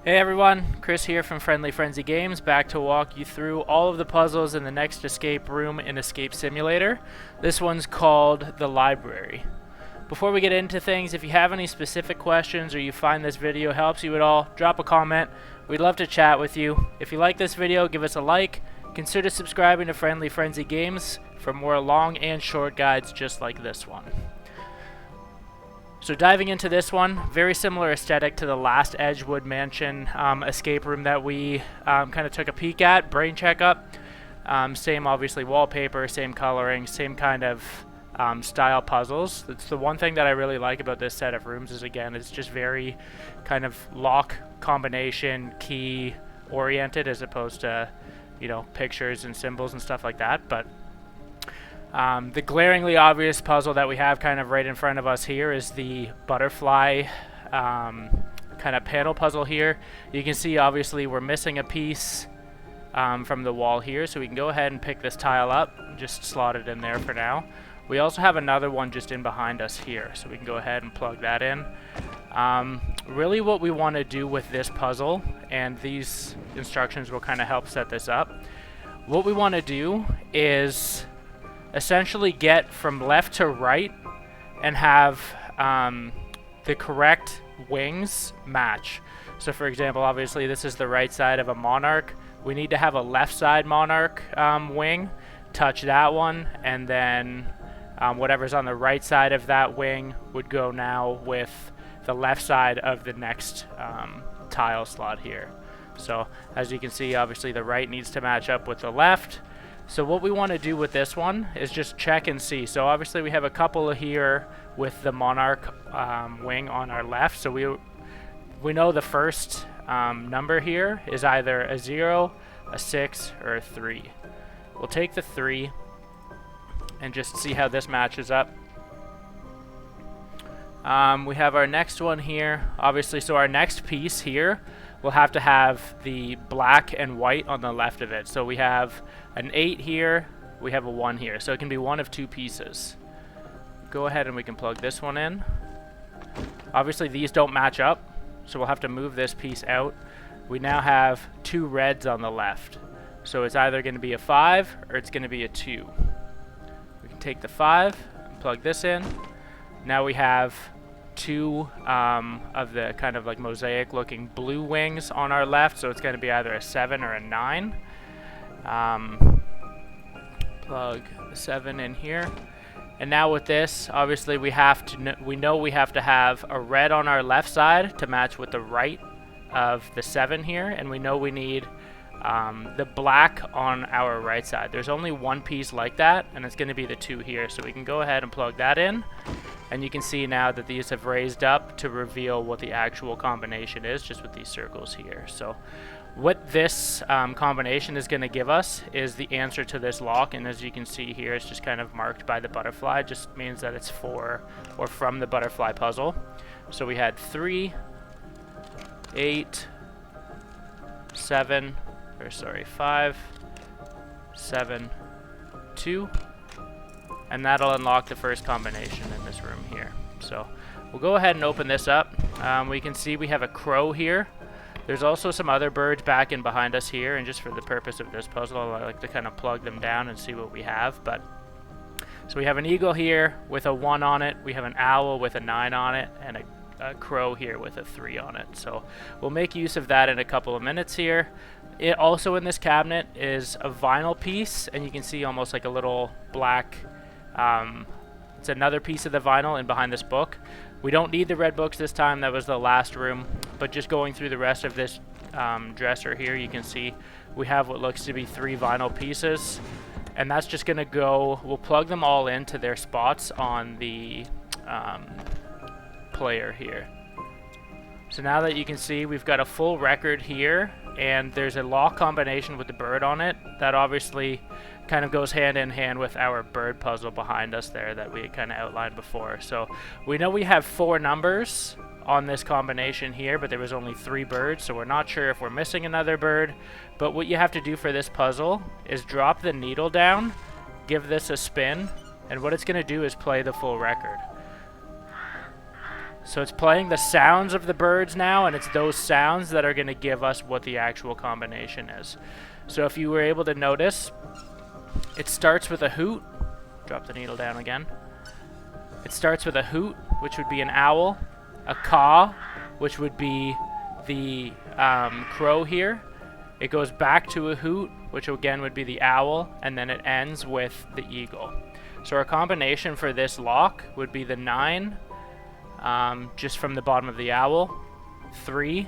Hey everyone, Chris here from Friendly Frenzy Games, back to walk you through all of the puzzles in the next escape room in Escape Simulator. This one's called The Library. Before we get into things, if you have any specific questions or you find this video helps you at all, drop a comment. We'd love to chat with you. If you like this video, give us a like. Consider subscribing to Friendly Frenzy Games for more long and short guides just like this one. So diving into this one, very similar aesthetic to the last Edgewood Mansion escape room that we kind of took a peek at, brain checkup. Same obviously wallpaper, same coloring, same kind of style puzzles. It's the one thing that I really like about this set of rooms is, again, it's just very kind of lock combination key oriented as opposed to, you know, pictures and symbols and stuff like that. But the glaringly obvious puzzle that we have kind of right in front of us here is the butterfly kind of panel puzzle here. You can see obviously we're missing a piece from the wall here, so we can go ahead and pick this tile up and just slot it in there for now. We also have another one just in behind us here, so we can go ahead and plug that in. Really what we want to do with this puzzle, and these instructions will kind of help set this up, what we want to do is essentially get from left to right and have the correct wings match. So for example, obviously this is the right side of a monarch. We need to have a left side monarch wing touch that one, and then whatever's on the right side of that wing would go now with the left side of the next tile slot here. So as you can see, obviously the right needs to match up with the left. So what we want to do with this one is just check and see. So obviously we have a couple here with the monarch wing on our left. So we know the first number here is either a 0, a 6, or a 3. We'll take the 3 and just see how this matches up. We have our next one here, obviously. So our next piece here will have to have the black and white on the left of it. So we have an 8 here, we have a 1 here. So it can be one of two pieces. Go ahead and we can plug this one in. Obviously these don't match up, so we'll have to move this piece out. We now have 2 reds on the left. So it's either going to be a 5 or it's going to be a 2. We can take the 5 and plug this in. Now we have 2 of the kind of like mosaic looking blue wings on our left, so it's going to be either a 7 or a 9. Plug the 7 in here, and now with this, obviously we know we have to have a red on our left side to match with the right of the 7 here, and we know we need the black on our right side. There's only one piece like that, and it's going to be the 2 here, so we can go ahead and plug that in. And you can see now that these have raised up to reveal what the actual combination is, just with these circles here. So what this combination is going to give us is the answer to this lock, and as you can see here, it's just kind of marked by the butterfly. It just means that it's for or from the butterfly puzzle. So we had 3, 8, 7, or sorry, 5, 7, 2. And that'll unlock the first combination in this room here. So we'll go ahead and open this up. We can see we have a crow here. There's also some other birds back in behind us here, and just for the purpose of this puzzle, I like to kind of plug them down and see what we have. But so we have an eagle here with a 1 on it. We have an owl with a 9 on it, and a crow here with a 3 on it. So we'll make use of that in a couple of minutes here. It also in this cabinet is a vinyl piece, and you can see almost like a little black it's another piece of the vinyl in behind this book. We don't need the red books this time, that was the last room, but just going through the rest of this dresser here, you can see we have what looks to be 3 vinyl pieces, and that's just going to go, we'll plug them all into their spots on the player here. So now that you can see, we've got a full record here, and there's a lock combination with the bird on it that obviously kind of goes hand in hand with our bird puzzle behind us there that we had kind of outlined before. So we know we have 4 numbers on this combination here, but there was only 3 birds, so we're not sure if we're missing another bird. But what you have to do for this puzzle is drop the needle down, give this a spin, and what it's going to do is play the full record. So it's playing the sounds of the birds now, and it's those sounds that are going to give us what the actual combination is. So if you were able to notice, it starts with a hoot. Drop the needle down again. It starts with a hoot, which would be an owl, a caw, which would be the crow here. It goes back to a hoot, which again would be the owl, and then it ends with the eagle. So our combination for this lock would be the 9, just from the bottom of the owl, 3,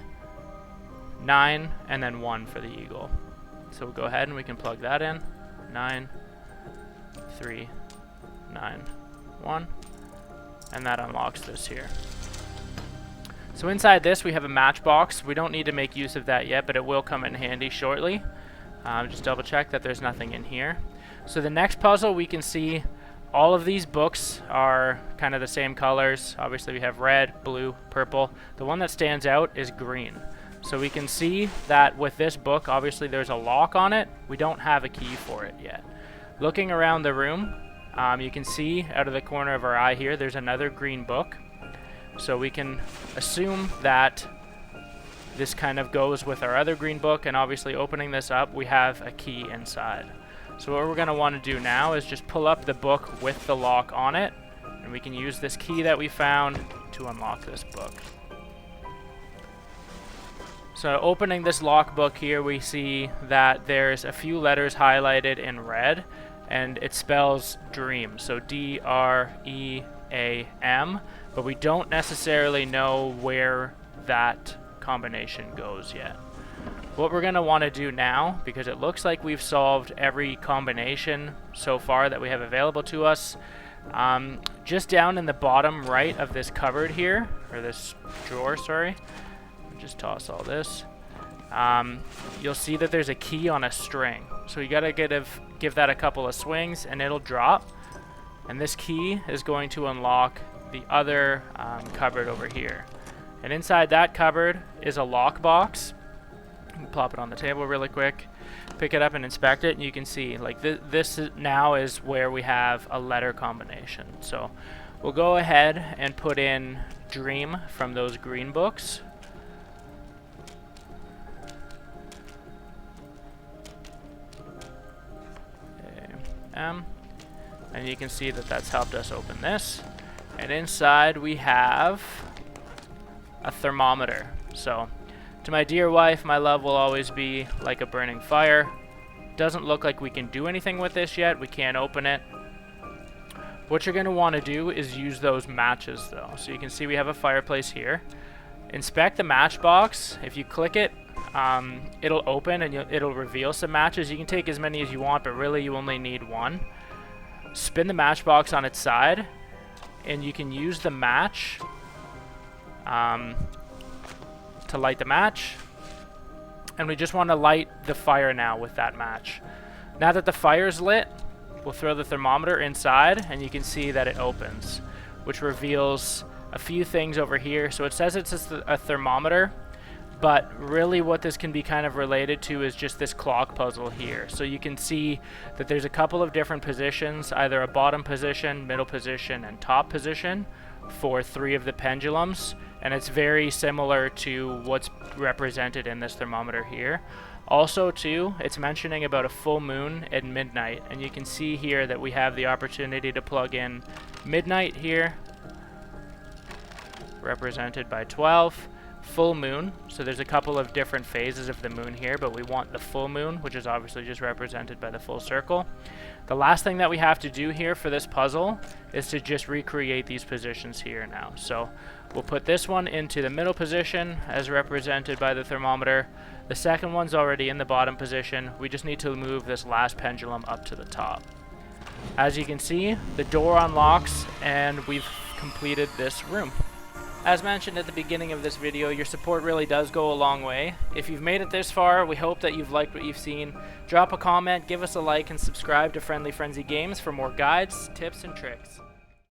9, and then 1 for the eagle. So we'll go ahead and we can plug that in. 9, 3, 9, 1, and that unlocks this here. So inside this we have a matchbox. We don't need to make use of that yet, but it will come in handy shortly. Just double check that there's nothing in here. So the next puzzle, we can see all of these books are kind of the same colors. Obviously we have red, blue, purple. The one that stands out is green. So we can see that with this book, obviously there's a lock on it. We don't have a key for it yet. Looking around the room, you can see out of the corner of our eye here, there's another green book. So we can assume that this kind of goes with our other green book, and obviously opening this up, we have a key inside. So what we're going to want to do now is just pull up the book with the lock on it, and we can use this key that we found to unlock this book. So opening this lock book here, we see that there's a few letters highlighted in red, and it spells dream, so D-R-E-A-M, but we don't necessarily know where that combination goes yet. What we're going to want to do now, because it looks like we've solved every combination so far that we have available to us, just down in the bottom right of this cupboard here, or this drawer, sorry, just toss all this, you'll see that there's a key on a string. So you got to give that a couple of swings and it'll drop, and this key is going to unlock the other cupboard over here. And inside that cupboard is a lockbox. Plop it on the table really quick, pick it up and inspect it, and you can see like this now is where we have a letter combination. So we'll go ahead and put in dream from those green books. And you can see that that's helped us open this. And inside we have a thermometer. So to my dear wife, my love will always be like a burning fire. Doesn't look like we can do anything with this yet. We can't open it. What you're going to want to do is use those matches though. So you can see we have a fireplace here. Inspect the matchbox. If you click it, it'll open and it'll reveal some matches. You can take as many as you want, but really you only need one. Spin the matchbox on its side, and you can use the match to light the match. And we just want to light the fire now with that match. Now that the fire's lit, we'll throw the thermometer inside, and you can see that it opens, which reveals a few things over here. So it says it's just a thermometer, but really what this can be kind of related to is just this clock puzzle here. So you can see that there's a couple of different positions, either a bottom position, middle position, and top position for 3 of the pendulums, and it's very similar to what's represented in this thermometer here. Also too, it's mentioning about a full moon at midnight, and you can see here that we have the opportunity to plug in midnight here, represented by 12. Full moon, so there's a couple of different phases of the moon here, but we want the full moon, which is obviously just represented by the full circle. The last thing that we have to do here for this puzzle is to just recreate these positions here now. So we'll put this one into the middle position as represented by the thermometer. The second one's already in the bottom position. We just need to move this last pendulum up to the top. As you can see, the door unlocks and we've completed this room. As mentioned at the beginning of this video, your support really does go a long way. If you've made it this far, we hope that you've liked what you've seen. Drop a comment, give us a like, and subscribe to Friendly Frenzy Games for more guides, tips, and tricks.